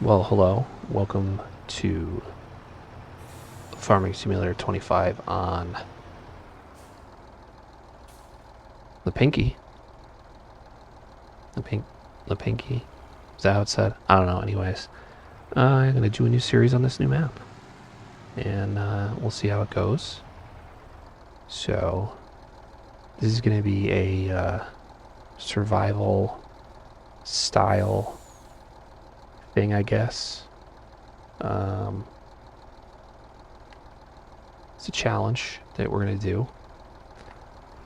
Well, hello. Welcome to Farming Simulator 25 on Lipinki. Lipink, Lipinki. Is that how it's said? I don't know. Anyways, I'm going to do a new series on this new map. And we'll see how it goes. So, this is going to be a survival style thing, I guess. Um, it's a challenge that we're going to do.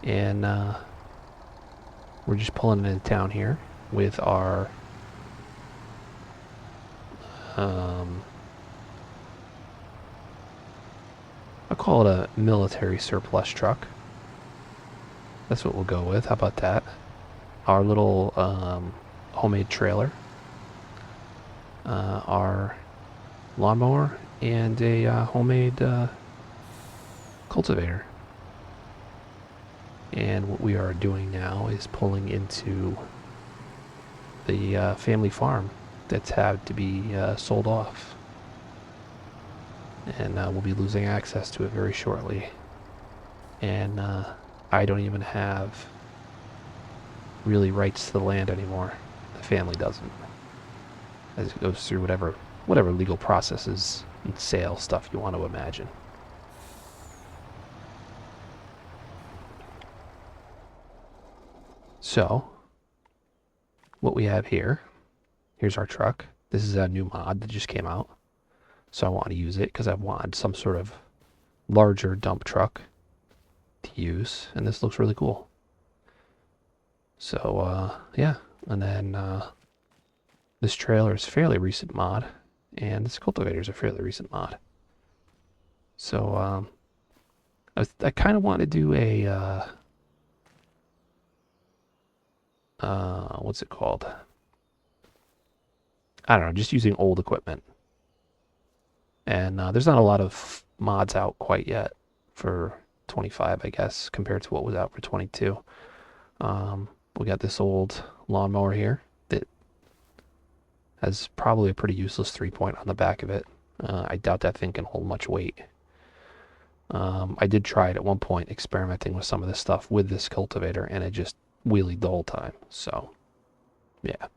And we're just pulling into town here with our um, I'll call it a military surplus truck. That's what we'll go with. How about that? Our little homemade trailer, our lawnmower, and a homemade cultivator. And what we are doing now is pulling into the family farm that's had to be sold off. And we'll be losing access to it very shortly. And I don't even have really rights to the land anymore. The family doesn't. As it goes through whatever legal processes and sale stuff you want to imagine. So, what we have here's our truck. This is a new mod that just came out. So I want to use it because I wanted some sort of larger dump truck to use. And this looks really cool. So, yeah. And then this trailer is a fairly recent mod. And this cultivator is a fairly recent mod. So, I kind of want to do a, what's it called? I don't know, just using old equipment. And there's not a lot of mods out quite yet for 25, I guess, compared to what was out for 22. We got this old lawnmower here that has probably a pretty useless 3-point on the back of it. I doubt that thing can hold much weight. I did try it at one point, experimenting with some of this stuff with this cultivator, and it just wheelied the whole time. So, yeah.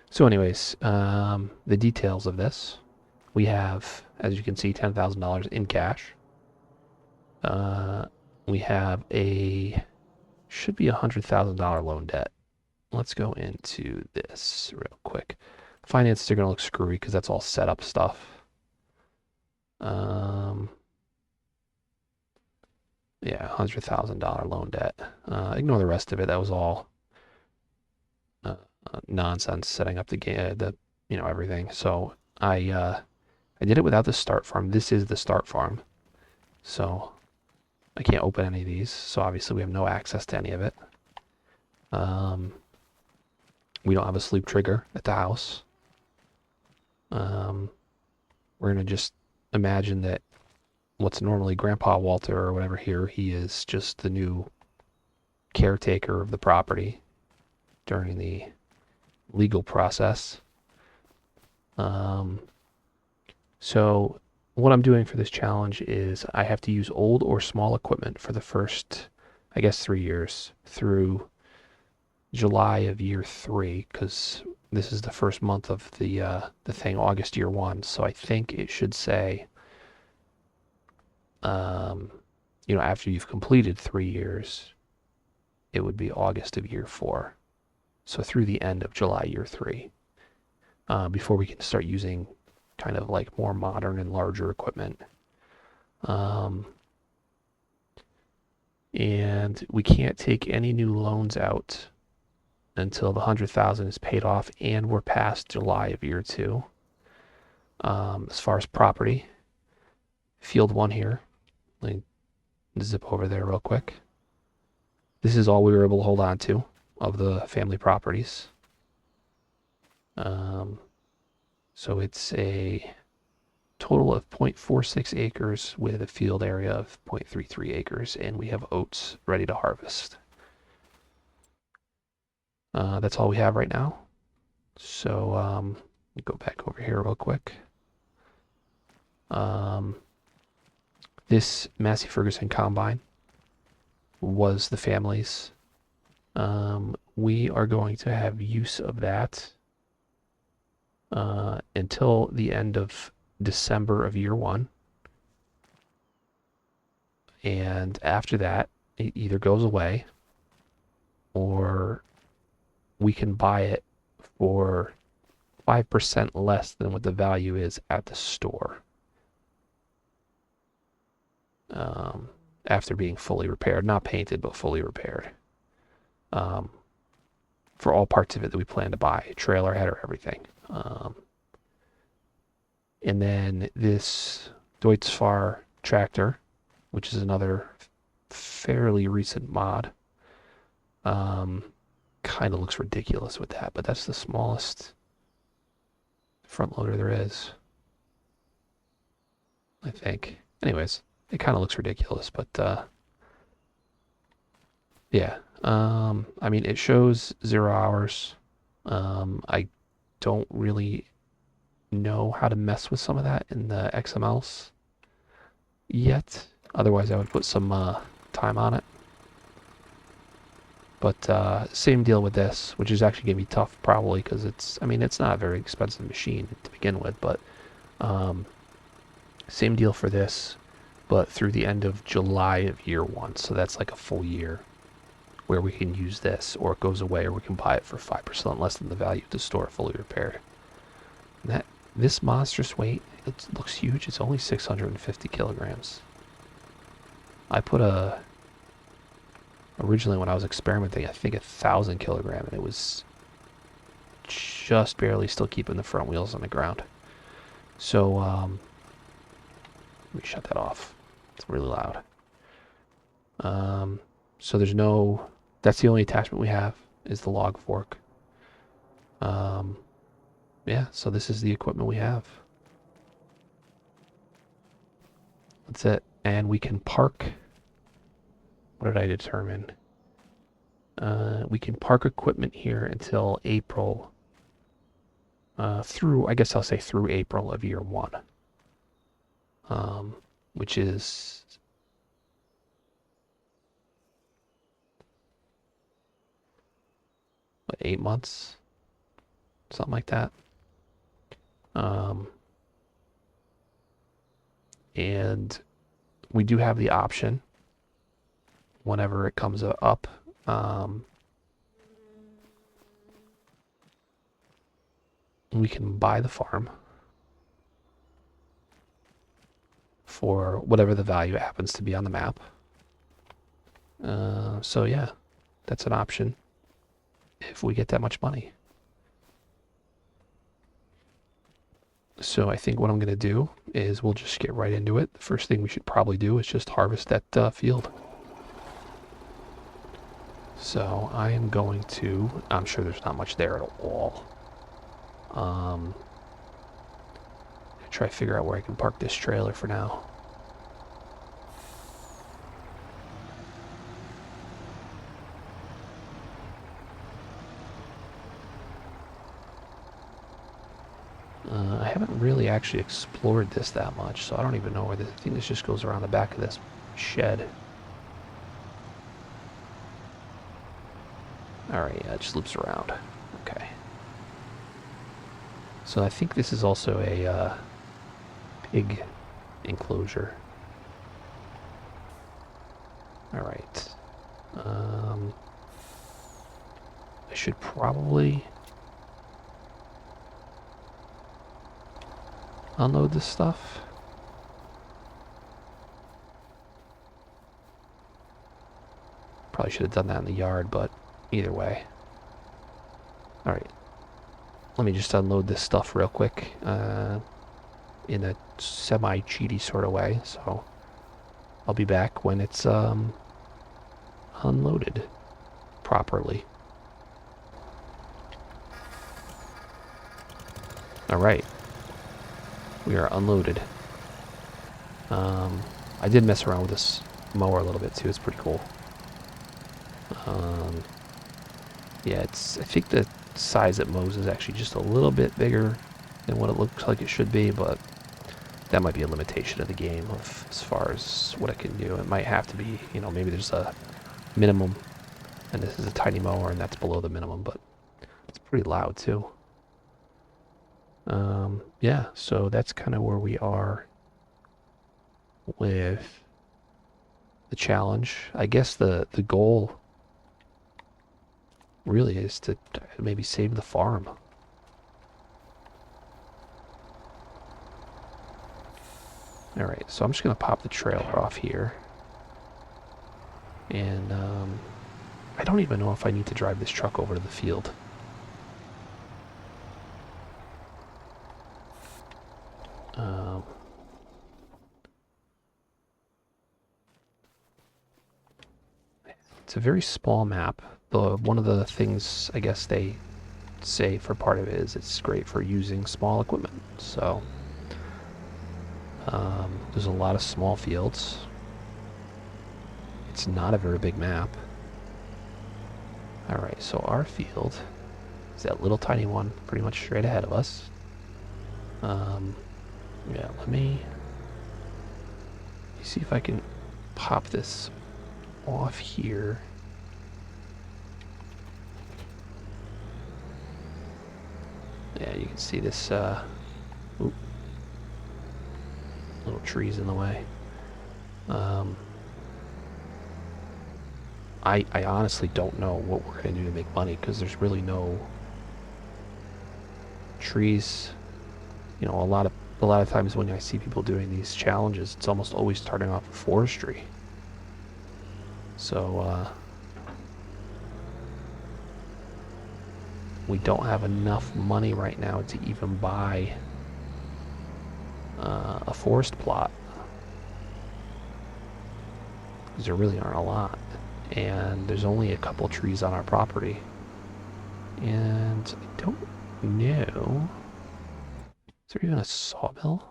So, anyways, the details of this. We have, as you can see, $10,000 in cash. We have should be $100,000 loan debt. Let's go into this real quick. Finances are going to look screwy because that's all set up stuff. Yeah, $100,000 loan debt. Ignore the rest of it. That was all nonsense setting up everything. So I did it without the start farm. This is the start farm. So I can't open any of these. So obviously we have no access to any of it. We don't have a sleep trigger at the house. We're going to just imagine that what's normally Grandpa Walter or whatever here, he is just the new caretaker of the property during the legal process. So what I'm doing for this challenge is I have to use old or small equipment for the first, I guess, 3 years through July of year 3, because this is the first month of the thing, August year 1. So I think it should say, after you've completed 3 years, it would be August of year 4. So through the end of July year 3, before we can start using kind of like more modern and larger equipment. And we can't take any new loans out until the 100,000 is paid off and we're past July of year 2. As far as property, field 1 here. Let me zip over there real quick. This is all we were able to hold on to of the family properties. So it's a total of 0.46 acres with a field area of 0.33 acres, and we have oats ready to harvest. That's all we have right now. So Go back over here real quick. This Massey Ferguson combine was the family's. We are going to have use of that until the end of December of year one. And after that, it either goes away or we can buy it for 5% less than what the value is at the store. After being fully repaired, not painted, but fully repaired. For all parts of it that we plan to buy, trailer, header, everything. And then this Deutz-Fahr tractor, which is another fairly recent mod. Kind of looks ridiculous with that, but that's the smallest front loader there is, I think. Anyways, it kind of looks ridiculous, but yeah. I mean, it shows 0 hours. I don't really know how to mess with some of that in the XMLs yet. Otherwise, I would put some time on it. But same deal with this, which is actually going to be tough probably because I mean, it's not a very expensive machine to begin with, but same deal for this, but through the end of July of year one. So that's like a full year where we can use this, or it goes away, or we can buy it for 5% less than the value of the store fully repaired. And this monstrous weight, it looks huge. It's only 650 kilograms. I put originally when I was experimenting, I think 1,000 kilogram, and it was just barely still keeping the front wheels on the ground. So let me shut that off. It's really loud. So that's the only attachment we have is the log fork. Yeah, so this is the equipment we have. That's it. And we can park. What did I determine? We can park equipment here until April. I guess I'll say through April of year one. Which is what, 8 months? Something like that. And we do have the option whenever it comes up. We can buy the farm for whatever the value happens to be on the map. So yeah, that's an option if we get that much money. So I think what I'm going to do is we'll just get right into it. The first thing we should probably do is just harvest that field. So I am going to, I'm sure there's not much there at all. Try to figure out where I can park this trailer for now. I haven't really actually explored this that much, so I don't even know where this, I think this just goes around the back of this shed. Alright, yeah, it just loops around. Okay. So I think this is also a pig enclosure. Alright. I should probably unload this stuff. Probably should have done that in the yard, but either way. Alright. Let me just unload this stuff real quick in a semi-cheaty sort of way. So I'll be back when it's unloaded properly. Alright. We are unloaded. I did mess around with this mower a little bit too. It's pretty cool. Yeah, I think the size it mows is actually just a little bit bigger than what it looks like it should be, but that might be a limitation of the game of as far as what it can do. It might have to be, you know, maybe there's a minimum, and this is a tiny mower, and that's below the minimum, but it's pretty loud too. Yeah, so that's kind of where we are with the challenge. I guess the goal really is to maybe save the farm. Alright, so I'm just going to pop the trailer off here. And I don't even know if I need to drive this truck over to the field. It's a very small map. One of the things I guess they say for part of it is it's great for using small equipment. So there's a lot of small fields. It's not a very big map. Alright, so our field is that little tiny one pretty much straight ahead of us. Yeah, let me see if I can pop this off here. Yeah, you can see this little trees in the way. I honestly don't know what we're going to do to make money because there's really no trees. You know, a lot of times when I see people doing these challenges, it's almost always starting off with forestry. So we don't have enough money right now to even buy a forest plot, because there really aren't a lot, and there's only a couple trees on our property, and I don't know, is there even a sawmill?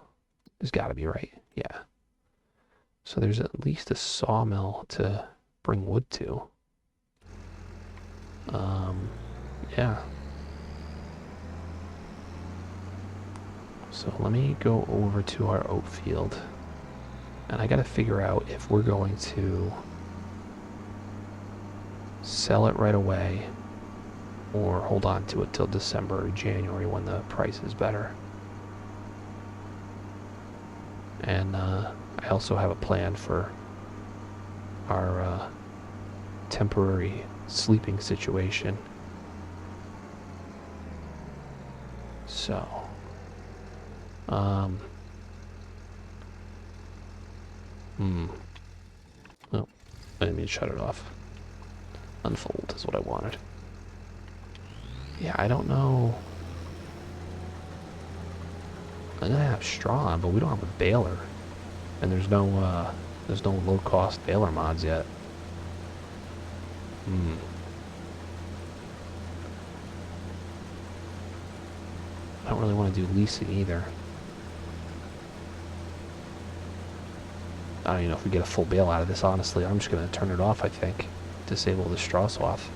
There's got to be, right? Yeah. So there's at least a sawmill to bring wood to. Yeah. So let me go over to our oat field, and I gotta figure out if we're going to sell it right away or hold on to it till December or January when the price is better. And I also have a plan for our temporary sleeping situation. So, oh, I didn't mean to shut it off. Unfold is what I wanted. Yeah, I don't know. I'm gonna have straw on, but we don't have a baler, and there's no low-cost baler mods yet. I don't really want to do leasing either. I don't even know if we get a full bale out of this, honestly. I'm just going to turn it off, I think. Disable the straw swath.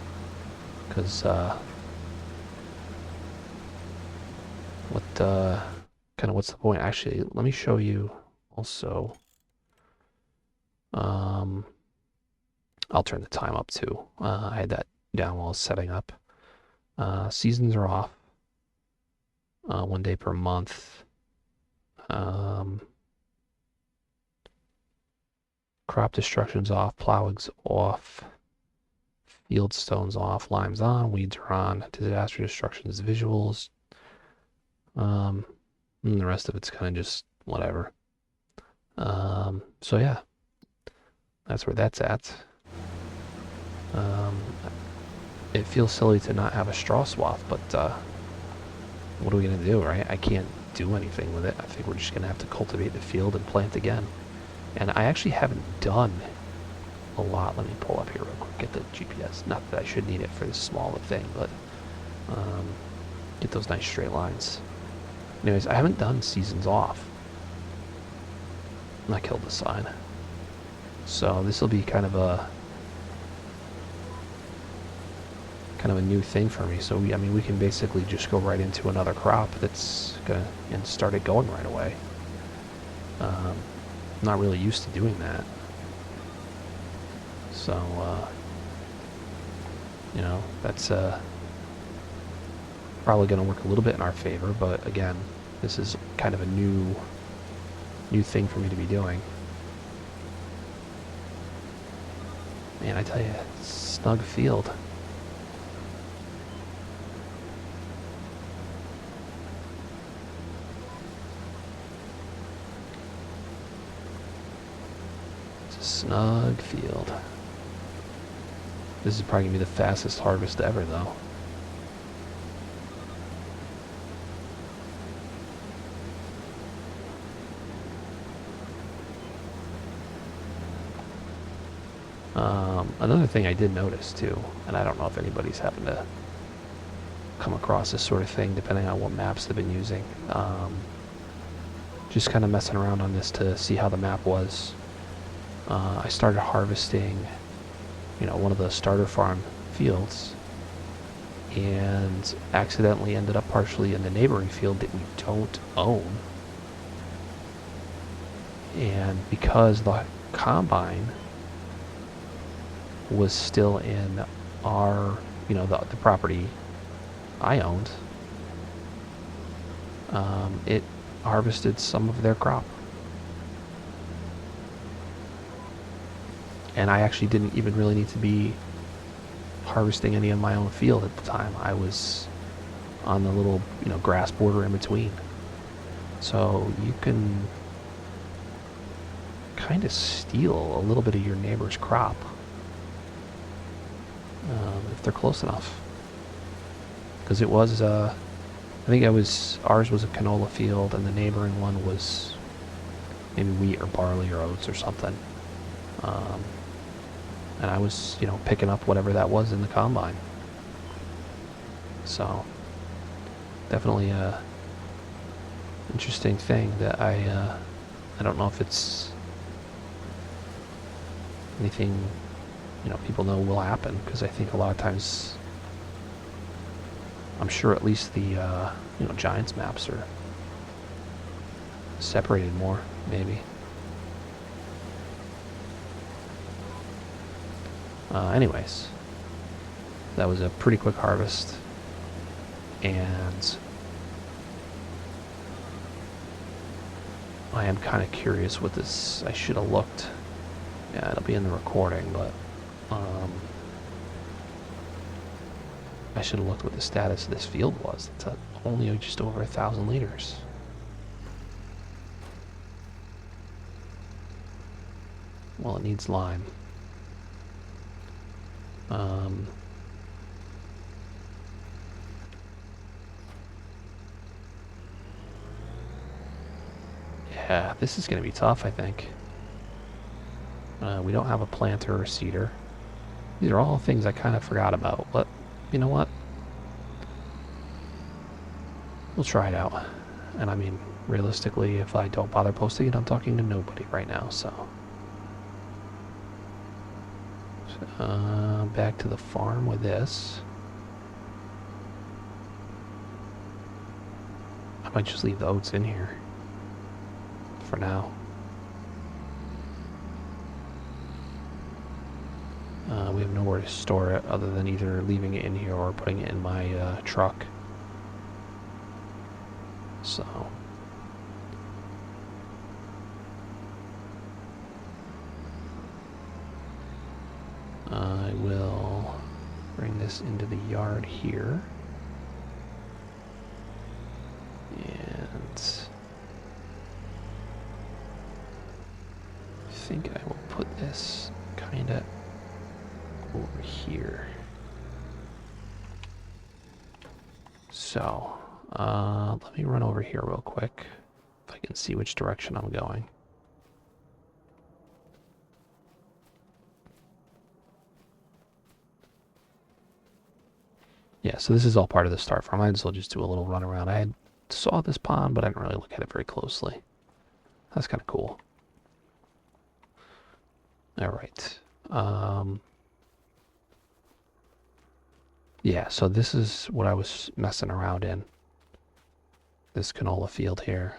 Because, what's the point? Actually, let me show you also. I'll turn the time up too. I had that down while I was setting up. Seasons are off. 1 day per month. Crop destruction's off, plowing's off, field stone's off, lime's on, weeds are on, disaster destruction's visuals. And the rest of it's kind of just whatever. So yeah, that's where that's at. It feels silly to not have a straw swath, but what are we gonna do, right? I can't do anything with it. I think we're just gonna have to cultivate the field and plant again. And I actually haven't done a lot. Let me pull up here real quick, get the GPS. Not that I should need it for this small of a thing, but get those nice straight lines. Anyways, I haven't done seasons off. I killed the sign. So this will be kind of kind of a new thing for me. So, I mean, we can basically just go right into another crop that's going to, and start it going right away. I'm not really used to doing that. So, you know, that's probably going to work a little bit in our favor, but again, this is kind of a new thing for me to be doing. Man, I tell you, snug field. It's a snug field. This is probably going to be the fastest harvest ever, though. Another thing I did notice too, and I don't know if anybody's happened to come across this sort of thing, depending on what maps they've been using. Just kind of messing around on this to see how the map was. I started harvesting, you know, one of the starter farm fields, and accidentally ended up partially in the neighboring field that we don't own. And because the combine was still in our, you know, the property I owned, it harvested some of their crop. And I actually didn't even really need to be harvesting any of my own field at the time. I was on the little, you know, grass border in between. So you can kind of steal a little bit of your neighbor's crop. If they're close enough. Because it was, I think ours was a canola field, and the neighboring one was maybe wheat or barley or oats or something. And I was, you know, picking up whatever that was in the combine. So, definitely a interesting thing that I don't know if it's anything, you know, people know will happen, because I think a lot of times, I'm sure at least the, you know, Giants maps are separated more, maybe. Anyways, that was a pretty quick harvest, and I am kind of curious what this, I should have looked. Yeah, it'll be in the recording, but I should have looked what the status of this field was. It's only just over 1,000 liters. Well, it needs lime. Yeah, this is going to be tough, I think. We don't have a planter or seeder. These are all things I kind of forgot about, but you know what? We'll try it out. And I mean, realistically, if I don't bother posting it, I'm talking to nobody right now, so. Back to the farm with this. I might just leave the oats in here for now. We have nowhere to store it other than either leaving it in here or putting it in my truck. So. I will bring this into the yard here. And I think I will put this kind of over here. So, let me run over here real quick, if I can see which direction I'm going. Yeah, so this is all part of the start farm. I might as well just do a little run around. I saw this pond, but I didn't really look at it very closely. That's kind of cool. All right. Yeah, so this is what I was messing around in. This canola field here.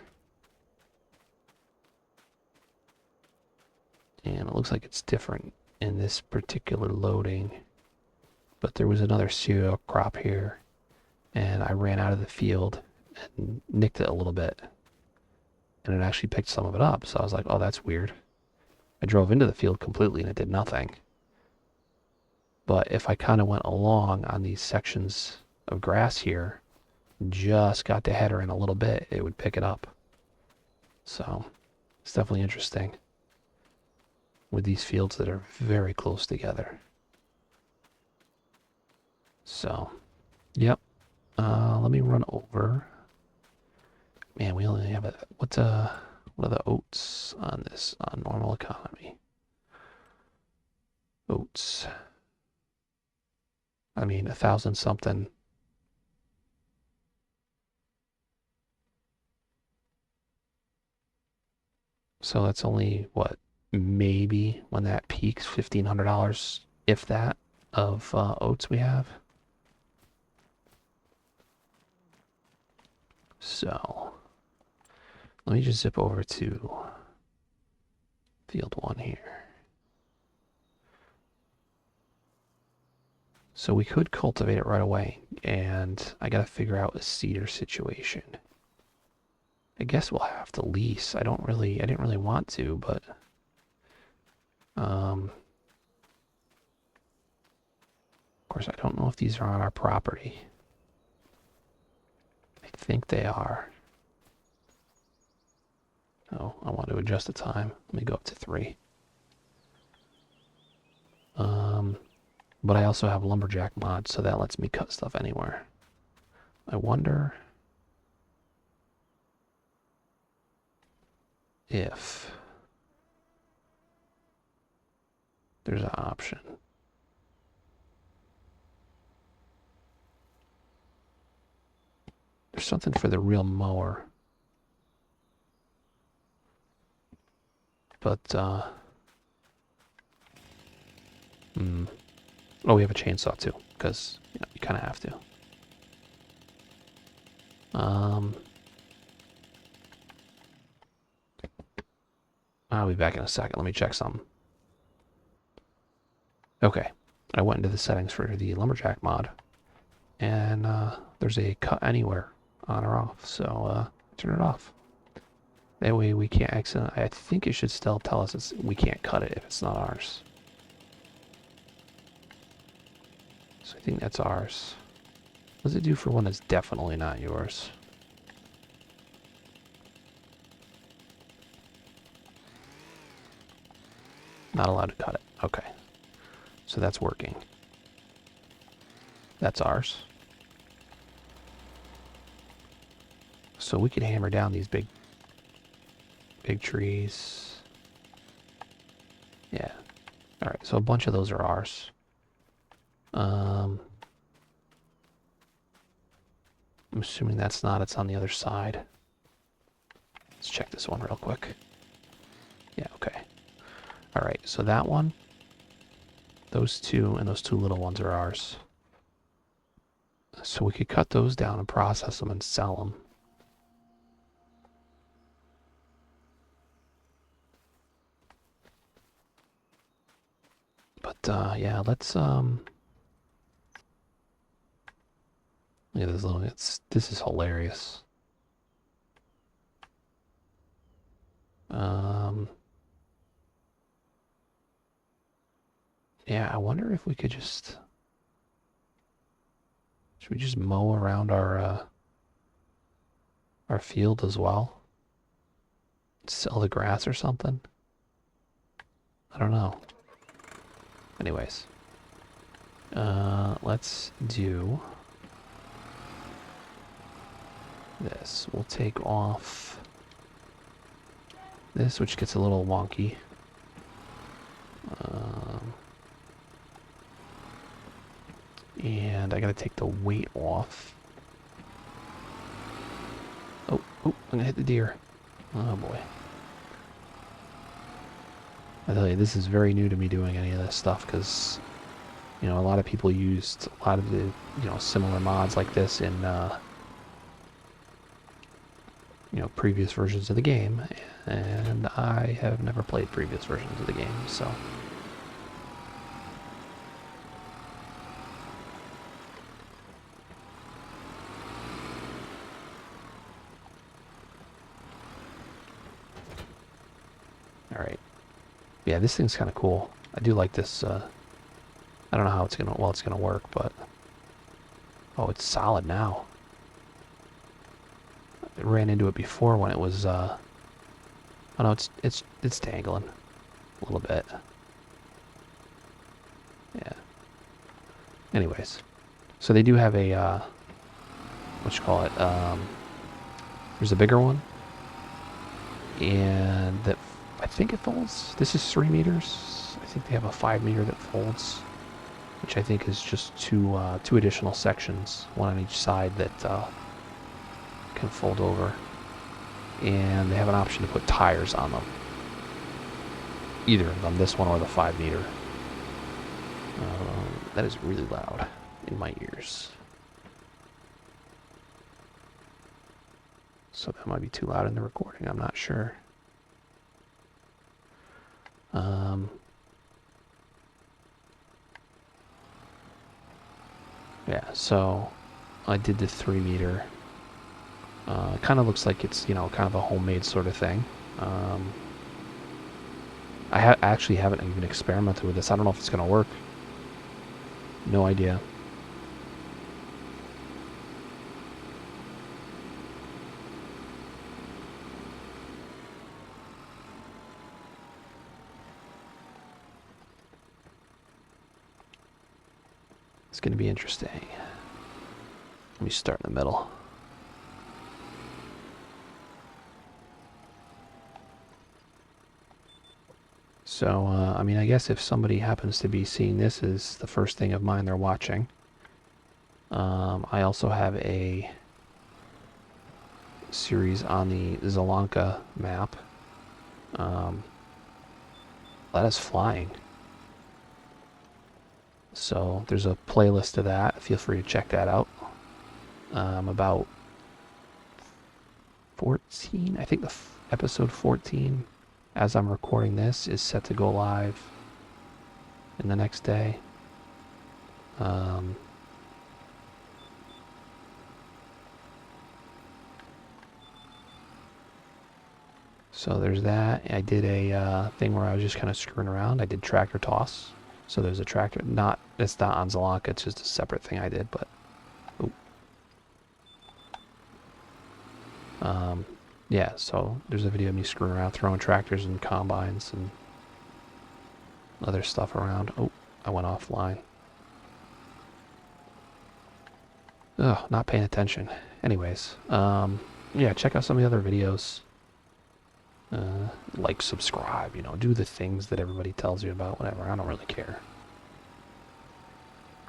And it looks like it's different in this particular loading. But there was another cereal crop here. And I ran out of the field and nicked it a little bit. And it actually picked some of it up. So I was like, oh, that's weird. I drove into the field completely and it did nothing. But if I kind of went along on these sections of grass here, just got the header in a little bit, it would pick it up. So it's definitely interesting with these fields that are very close together. So, yep. Let me run over. Man, we only have what are the oats on this on normal economy? Oats. I mean, 1,000 something. So that's only what, maybe when that peaks, $1,500, if that, of oats we have. So let me just zip over to field 1 here. So we could cultivate it right away, and I gotta figure out a seeder situation. I guess we'll have to lease. I didn't really want to, but of course I don't know if these are on our property. I think they are. Oh, I want to adjust the time. Let me go up to 3. But I also have lumberjack mod, so that lets me cut stuff anywhere. I wonder if there's an option. There's something for the real mower. But, oh, we have a chainsaw too, because you kind of have to. I'll be back in a second. Let me check something. Okay, I went into the settings for the lumberjack mod, and there's a cut anywhere on or off, so turn it off. That way we can't accidentally. I think it should still tell us we can't cut it if it's not ours. So I think that's ours. What does it do for one that's definitely not yours? Not allowed to cut it. Okay. So that's working. That's ours. So we could hammer down these big trees. Yeah. All right, so a bunch of those are ours. I'm assuming that's not, it's on the other side. Let's check this one real quick. Yeah, okay. All right, so that one, those two, and those 2 little ones are ours. So we could cut those down and process them and sell them. But yeah, let's look at this little. This is hilarious. Yeah, I wonder if we could just. Should we just mow around our field as well? Sell the grass or something? I don't know. Anyways, let's do this. We'll take off this, which gets a little wonky. And I gotta take the weight off. Oh, I'm gonna hit the deer. Oh boy. I tell you, this is very new to me doing any of this stuff, because You know, a lot of people used a lot of the, similar mods like this in, previous versions of the game, and I have never played previous versions of the game, so. Alright. Yeah, this thing's kind of cool. I do like this, I don't know how it's gonna work, but... Oh, it's solid now. I ran into it before when it was, oh no, it's dangling. A little bit. Yeah. Anyways. So they do have a, what you call it, there's a bigger one. And that, I think it folds. This is 3 meters. I think they have a 5 meter that folds, which I think is just two additional sections, one on each side that can fold over. And they have an option to put tires on them. Either of them, this one or the 5 meter. That is really loud in my ears. So that might be too loud in the recording, I'm not sure. Yeah, so I did the 3 meter. It kind of looks like it's, kind of a homemade sort of thing. I actually haven't even experimented with this. I don't know if it's going to work. No idea. It's going to be interesting. Let me start in the middle. So, I mean, I guess if somebody happens to be seeing this as the first thing of mine they're watching, I also have a series on the Zelanka map. That is flying. So there's a playlist of that. Feel free to check that out. About 14, I think the episode 14, as I'm recording this, is set to go live in the next day. So there's that. I did a thing where I was just kind of screwing around. I did tractor toss. So there's a tractor, it's not on Zelanka, it's just a separate thing I did, but... yeah, so there's a video of me screwing around, throwing tractors and combines and other stuff around. Oh, I went offline. Ugh, not paying attention. Anyways, yeah, check out some of the other videos. Like, subscribe, do the things that everybody tells you about, whatever. I don't really care.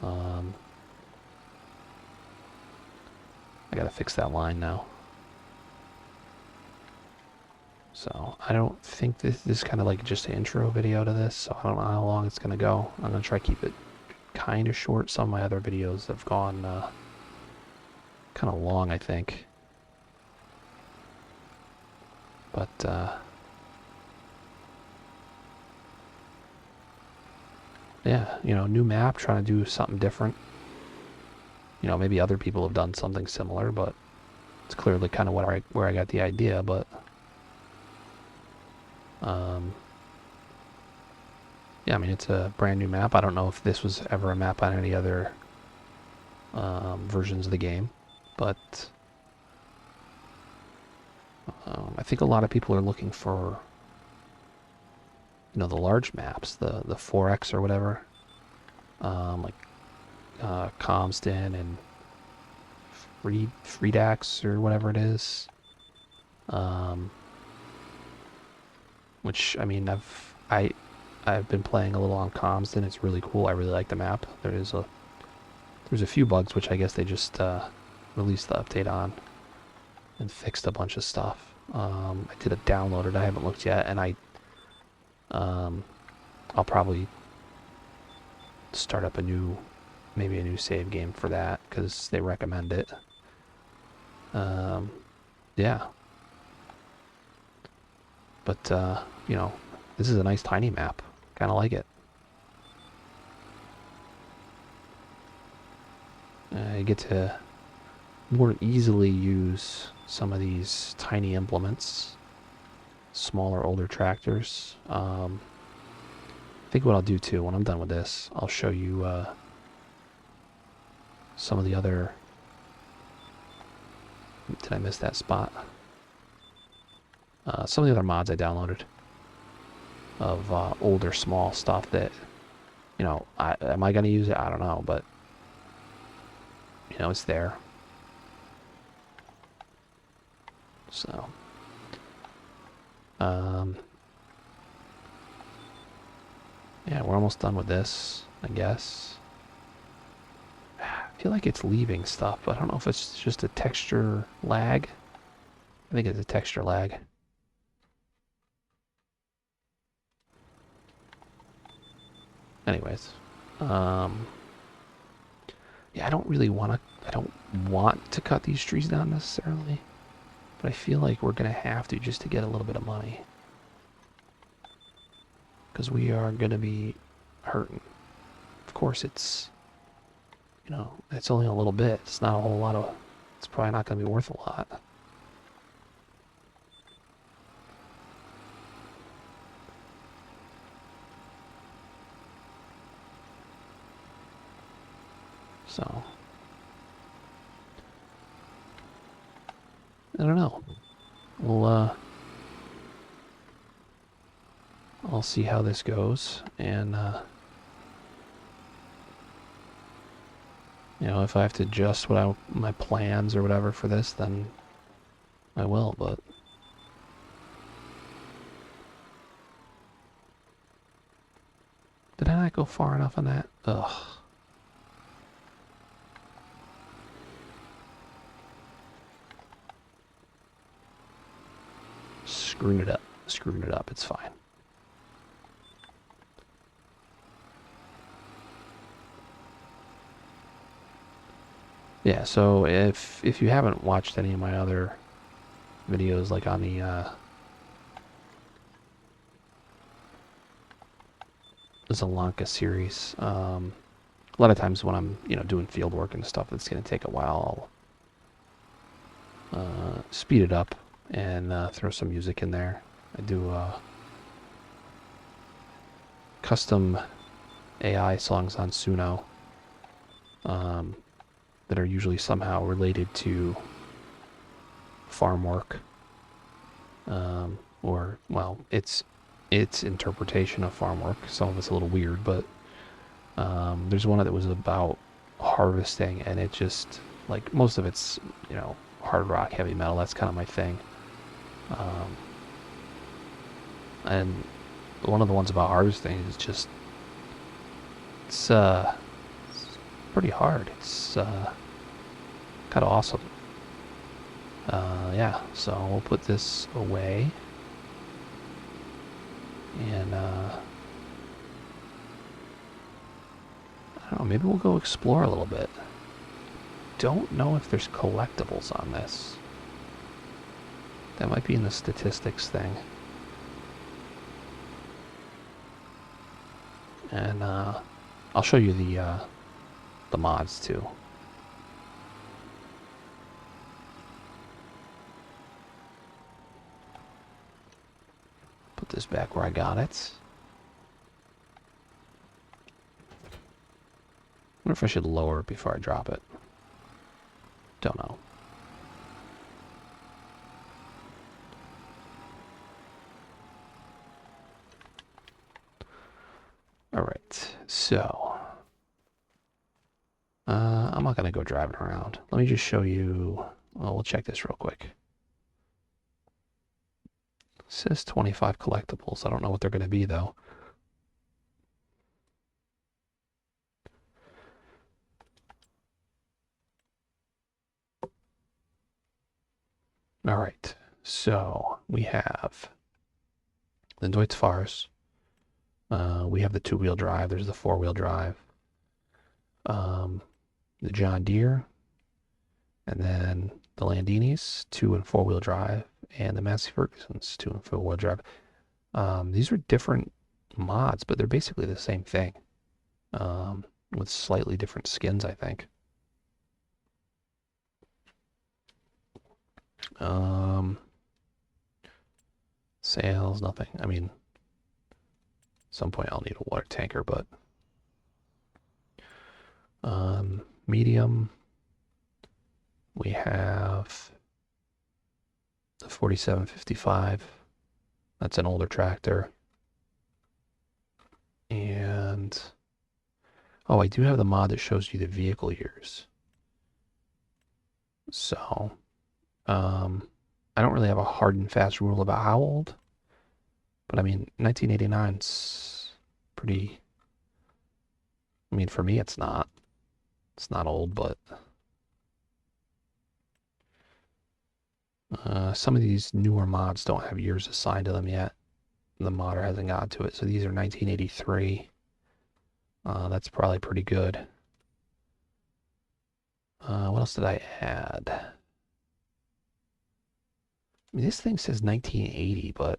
I gotta fix that line now. So, I don't think this is kind of like just an intro video to this, so I don't know how long it's gonna go. I'm gonna try to keep it kind of short. Some of my other videos have gone kind of long, I think. But, yeah, new map, trying to do something different. Maybe other people have done something similar, but it's clearly kind of where I got the idea, but... yeah, I mean, it's a brand new map. I don't know if this was ever a map on any other versions of the game, but I think a lot of people are looking for, the large maps, the 4X or whatever, like Comston and Freedax or whatever it is. Which, I mean, I've been playing a little on Comston. It's really cool. I really like the map. There's a few bugs which I guess they just released the update on and fixed a bunch of stuff. I did a download it. I haven't looked yet, and I'll probably start up maybe a new save game for that because they recommend it. Um, yeah, but this is a nice tiny map. Kind of like it. You get to more easily use some of these tiny implements, smaller, older tractors. I think what I'll do too, when I'm done with this, I'll show you some of the other... Did I miss that spot? Some of the other mods I downloaded of older, small stuff that, am I going to use it? I don't know, but, it's there. So, yeah, we're almost done with this, I guess. I feel like it's leaving stuff, but I don't know if it's just a texture lag. I think it's a texture lag. Anyways, yeah, I don't want to cut these trees down necessarily, but I feel like we're gonna have to just to get a little bit of money, because we are gonna be hurting. Of course, it's it's only a little bit. It's not a whole lot of. It's probably not gonna be worth a lot. So, I don't know. I'll see how this goes, and if I have to adjust my plans or whatever for this, then I will. But did I not go far enough on that? Ugh. Screwing it up. Screwing it up. It's fine. Yeah, so if you haven't watched any of my other videos, like on the Zalanka series, a lot of times when I'm doing field work and stuff that's going to take a while, I'll speed it up and throw some music in there. I do custom AI songs on Suno that are usually somehow related to farm work, or well, it's interpretation of farm work. Some of it's a little weird, but there's one that was about harvesting, and it just, like, most of it's hard rock, heavy metal. That's kind of my thing. And one of the ones about harvesting is just it's pretty hard. It's kind of awesome. Yeah, so we'll put this away, and I don't know, maybe we'll go explore a little bit. Don't know if there's collectibles on this. That might be in the statistics thing. And I'll show you the mods too. Put this back where I got it. I wonder if I should lower it before I drop it. Don't know. Alright, so I'm not gonna go driving around. Let me just show you. Well, we'll check this real quick. It says 25 collectibles. I don't know what they're gonna be though. Alright, so we have the Deutz Fars. We have the two-wheel drive. There's the four-wheel drive. um, the John Deere, and then the Landinis, 2 and 4 wheel drive, and the Massey Fergusons, 2 and 4 wheel drive. These are different mods, but they're basically the same thing, with slightly different skins, I think. Um, Sales, nothing. I mean, at some point I'll need a water tanker, but medium, we have the 4755. That's an older tractor. And oh, I do have the mod that shows you the vehicle years. So, I don't really have a hard and fast rule about how old, but I mean, 1989's pretty. I mean, for me, it's not. It's not old, but some of these newer mods don't have years assigned to them yet. The modder hasn't got to it, so these are 1983. That's probably pretty good. What else did I add? I mean, this thing says 1980, but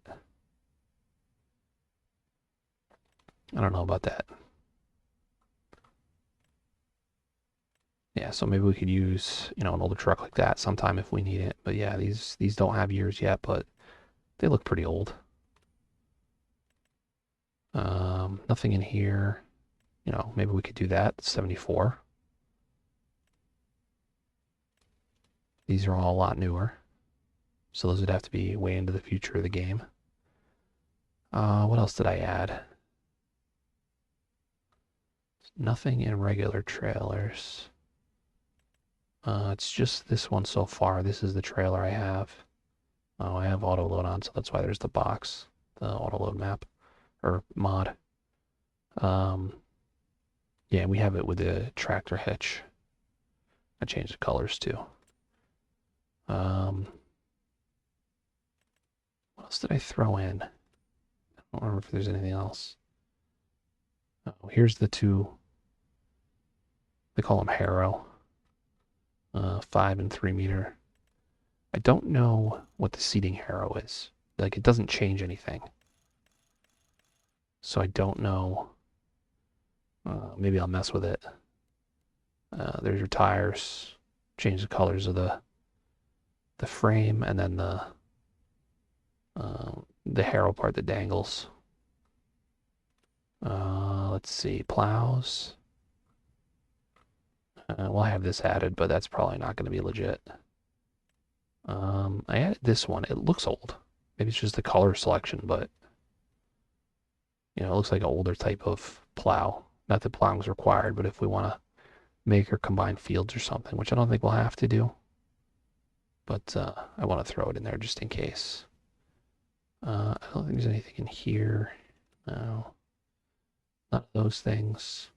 I don't know about that. Yeah, so maybe we could use, an older truck like that sometime if we need it. But yeah, these don't have years yet, but they look pretty old. Nothing in here. Maybe we could do that. 74. These are all a lot newer. So those would have to be way into the future of the game. What else did I add? Nothing in regular trailers. It's just this one so far. This is the trailer I have. Oh, I have auto load on, so that's why there's the box, the auto load map or mod. Yeah, we have it with the tractor hitch. I changed the colors too. What else did I throw in? I don't remember if there's anything else. Oh, here's the two. They call them Harrow. 5 and 3 meter. I don't know what the seating Harrow is. Like, it doesn't change anything. So I don't know. Maybe I'll mess with it. There's your tires. Change the colors of the frame, and then the Harrow part that dangles. Let's see, plows. Well, I have this added, but that's probably not going to be legit. I added this one. It looks old. Maybe it's just the color selection, but it looks like an older type of plow. Not that plowing is required, but if we want to make or combine fields or something, which I don't think we'll have to do. But I want to throw it in there just in case. I don't think there's anything in here. No. None of those things.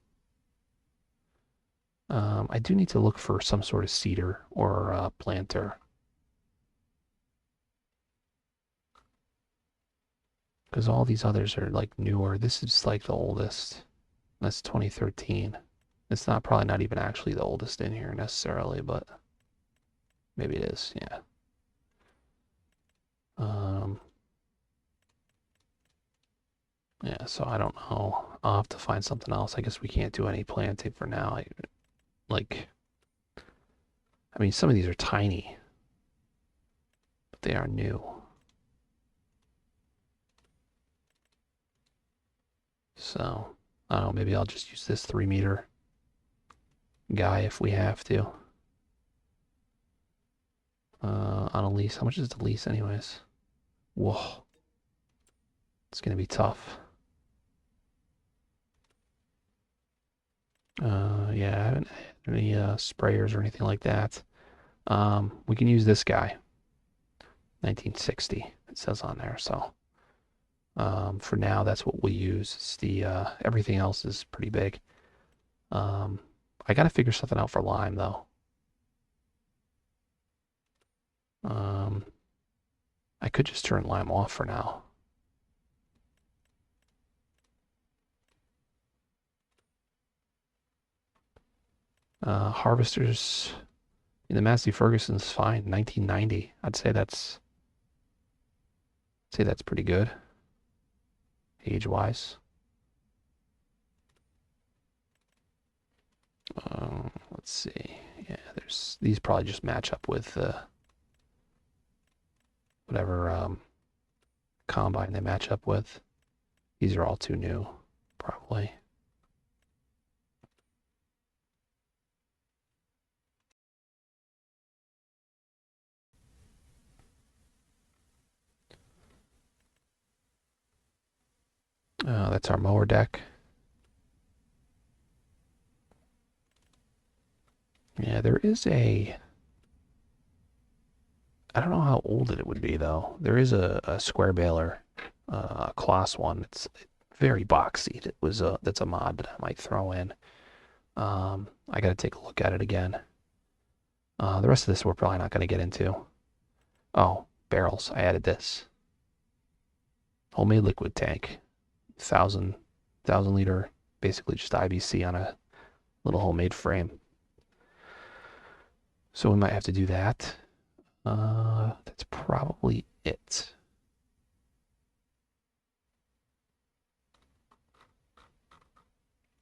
I do need to look for some sort of seeder or planter. Because all these others are like newer. This is like the oldest. That's 2013. It's probably not even actually the oldest in here necessarily, but maybe it is, yeah. Yeah, so I don't know. I'll have to find something else. I guess we can't do any planting for now. I mean, some of these are tiny, but they are new. So, I don't know, maybe I'll just use this 3 meter guy if we have to. On a lease. How much is the lease anyways? Whoa. It's gonna be tough. Yeah, I haven't had any sprayers or anything like that. We can use this guy. 1960, it says on there. So for now, that's what we'll use. It's the everything else is pretty big. I gotta figure something out for lime though. I could just turn lime off for now. Harvesters, the Massey Ferguson's fine. 1990. Say that's pretty good, age-wise. Let's see. Yeah, there's these probably just match up with whatever combine they match up with. These are all too new, probably. That's our mower deck. Yeah, there is a. I don't know how old it would be though. There is a square baler, class one. It's very boxy. That's a mod that I might throw in. I got to take a look at it again. The rest of this we're probably not going to get into. Oh, barrels. I added this. Homemade liquid tank. 1,000 liter, basically just IBC on a little homemade frame. So we might have to do that. That's probably it.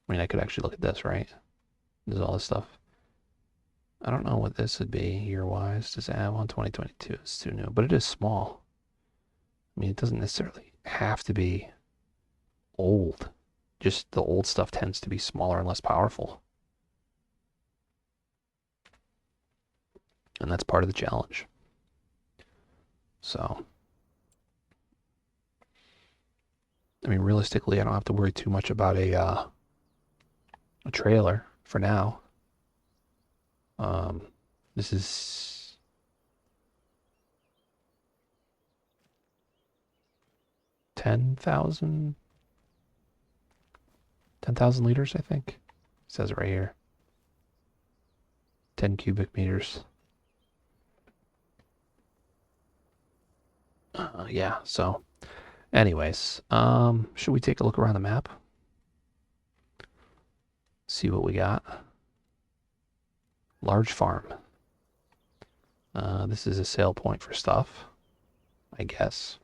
I mean, I could actually look at this, right? There's all this stuff. I don't know what this would be year-wise. Does it have on 2022? It's too new, but it is small. I mean, it doesn't necessarily have to be old. Just the old stuff tends to be smaller and less powerful. And that's part of the challenge. So, I mean, realistically, I don't have to worry too much about a trailer for now. This is 10,000 liters, I think. It says it right here. 10 cubic meters. Yeah, so anyways, should we take a look around the map? See what we got. Large farm. This is a sale point for stuff, I guess.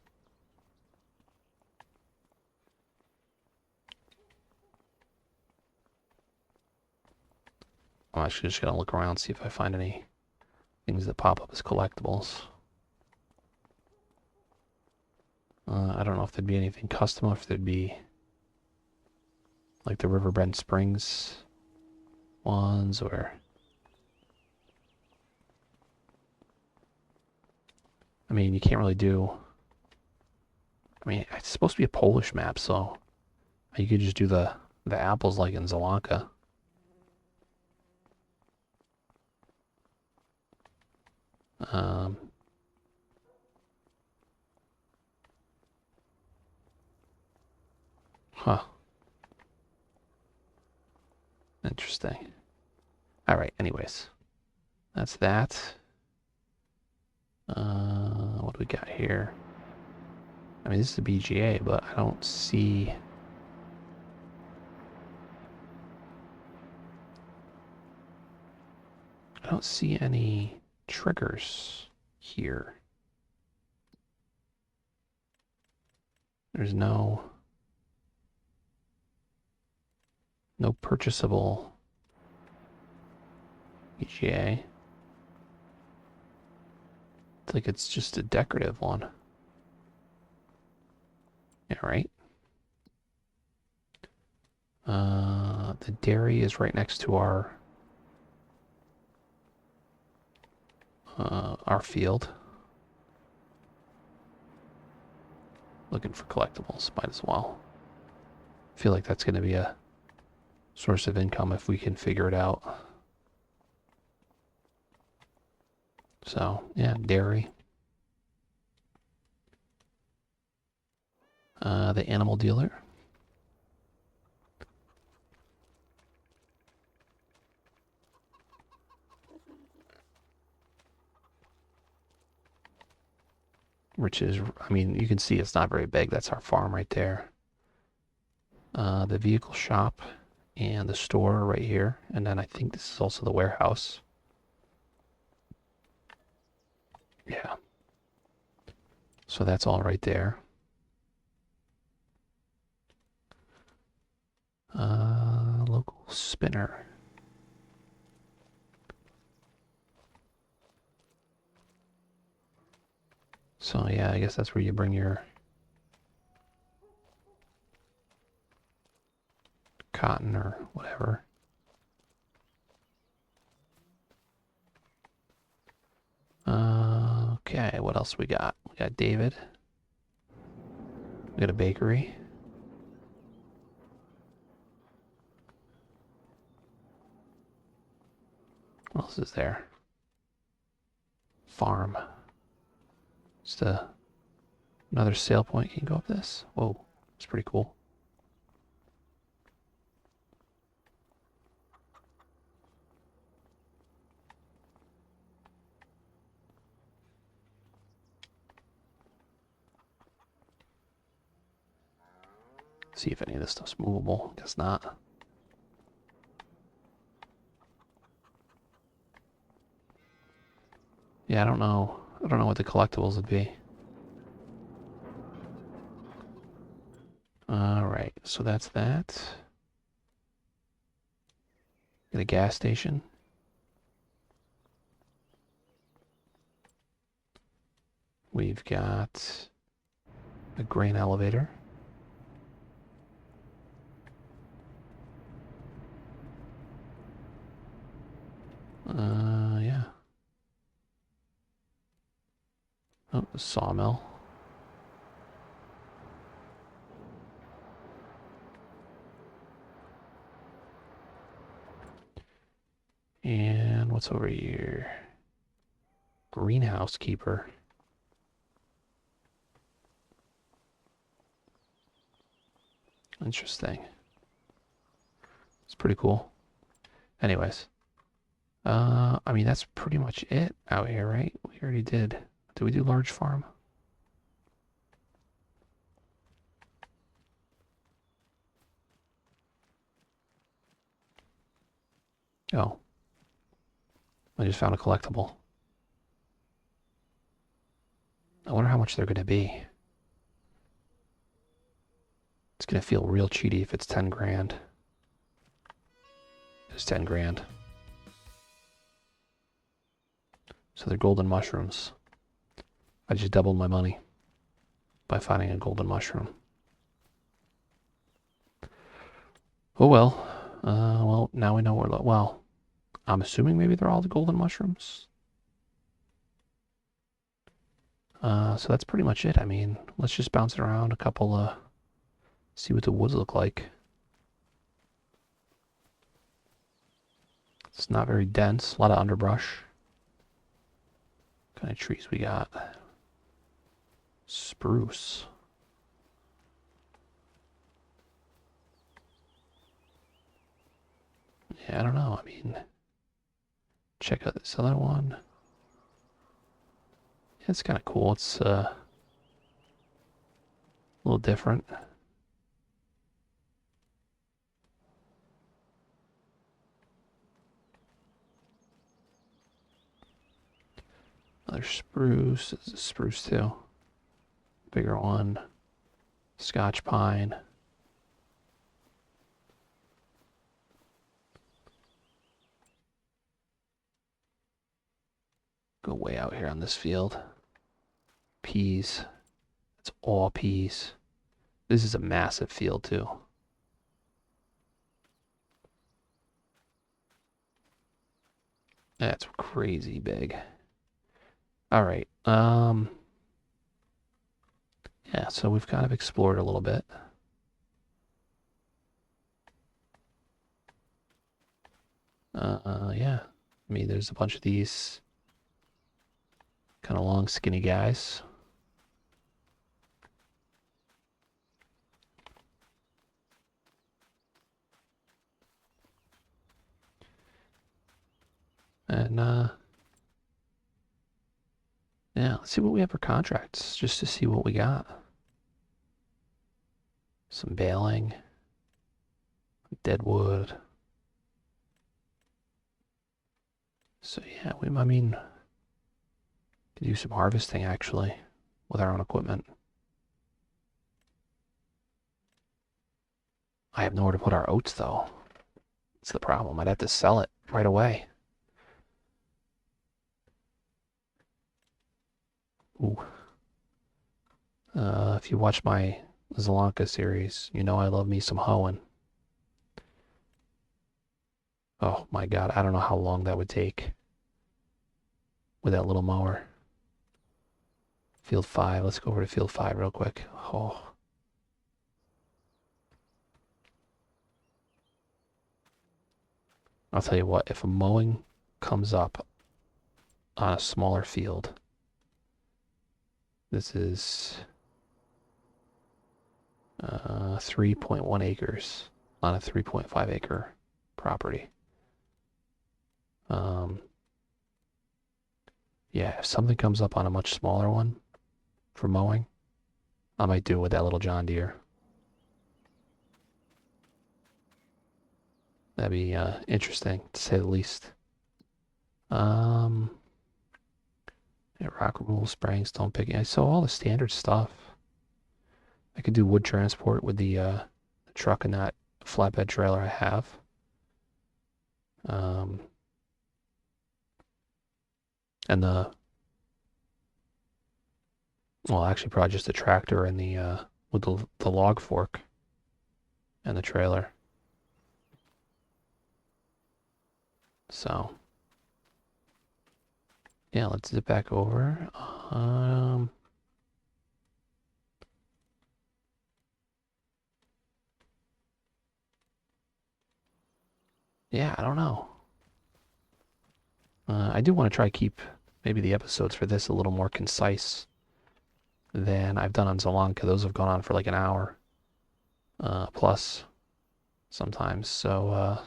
I'm actually just gonna look around, see if I find any things that pop up as collectibles. I don't know if there'd be anything custom, or if there'd be like the Riverbend Springs ones, or I mean, you can't really do. I mean, it's supposed to be a Polish map, so you could just do the apples like in Zalanka. Um, huh. Interesting. All right. Anyways, that's that. What do we got here? I mean, this is a BGA, but I don't see. I don't see any triggers here. There's no purchasable BGA. It's like it's just a decorative one. Yeah, right. The dairy is right next to our field. Looking for collectibles, might as well. I feel like that's going to be a source of income if we can figure it out. So, yeah, dairy. The animal dealer. Which is, I mean, you can see it's not very big. That's our farm right there. The vehicle shop. and the store right here. And then I think this is also the warehouse. Yeah. So that's all right there. Local spinner. So yeah, I guess that's where you bring your cotton or whatever. Okay, what else we got? We got David. We got a bakery. What else is there? Farm. Just another sale point. Can you go up this? Whoa, it's pretty cool. See if any of this stuff's movable. Guess not. Yeah, I don't know. I don't know what the collectibles would be. Alright, so that's that. Get a gas station. We've got a grain elevator. Yeah. Oh, the sawmill. And what's over here? Greenhouse keeper. Interesting. It's pretty cool. Anyways. I mean, that's pretty much it out here, right? We already did. Did we do large farm? Oh. I just found a collectible. I wonder how much they're going to be. It's going to feel real cheaty if it's 10 grand. It's 10 grand. So they're golden mushrooms. I just doubled my money by finding a golden mushroom. Oh well. Well, now we know where... Well, I'm assuming maybe they're all the golden mushrooms. So that's pretty much it. I mean, let's just bounce around a couple, see what the woods look like. It's not very dense, a lot of underbrush. What kind of trees we got? Spruce. Yeah, I don't know. I mean, check out this other one. It's kind of cool. It's a little different. Another spruce. This is a spruce too. Bigger one. Scotch pine. Go way out here on this field. Peas. It's all peas. This is a massive field too. That's crazy big. All right. Yeah, so we've kind of explored a little bit. Yeah. I mean, there's a bunch of these kind of long, skinny guys. And, yeah, let's see what we have for contracts, just to see what we got. Some baling, Dead wood. So yeah, I mean, could do some harvesting actually with our own equipment. I have nowhere to put our oats though. That's the problem. I'd have to sell it right away. Ooh. If you watch my Zalanka series, you know I love me some hoeing. Oh my God, I don't know how long that would take with that little mower. Field 5, let's go over to field 5 real quick. Oh, I'll tell you what, if a mowing comes up on a smaller field, this is 3.1 acres on a 3.5 acre property. Um, yeah, if something comes up on a much smaller one for mowing, I might do it with that little John Deere. That'd be interesting to say the least. Um, yeah, rock removal, spraying, stone picking. I saw all the standard stuff. I could do wood transport with the truck and that flatbed trailer I have. Um, and well, actually, probably just the tractor and the with the log fork and the trailer. So yeah, let's zip back over. Yeah, I don't know. I do want to try keep maybe the episodes for this a little more concise than I've done on Zalanka. Those have gone on for like an hour plus sometimes. So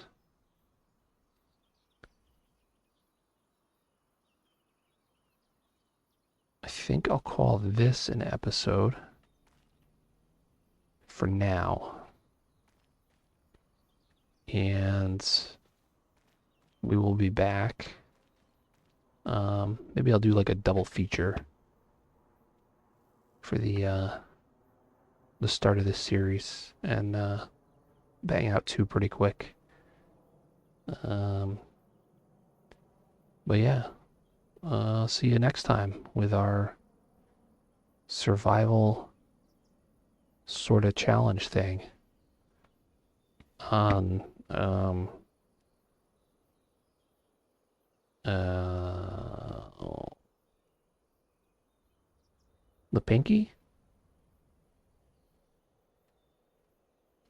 I think I'll call this an episode for now. And we will be back. Maybe I'll do like a double feature for the start of this series and bang out two pretty quick. Um, but yeah, see you next time with our survival sort of challenge thing on Lipinki?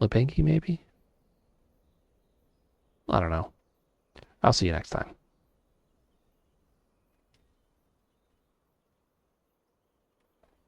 Lipinki maybe? I don't know. I'll see you next time.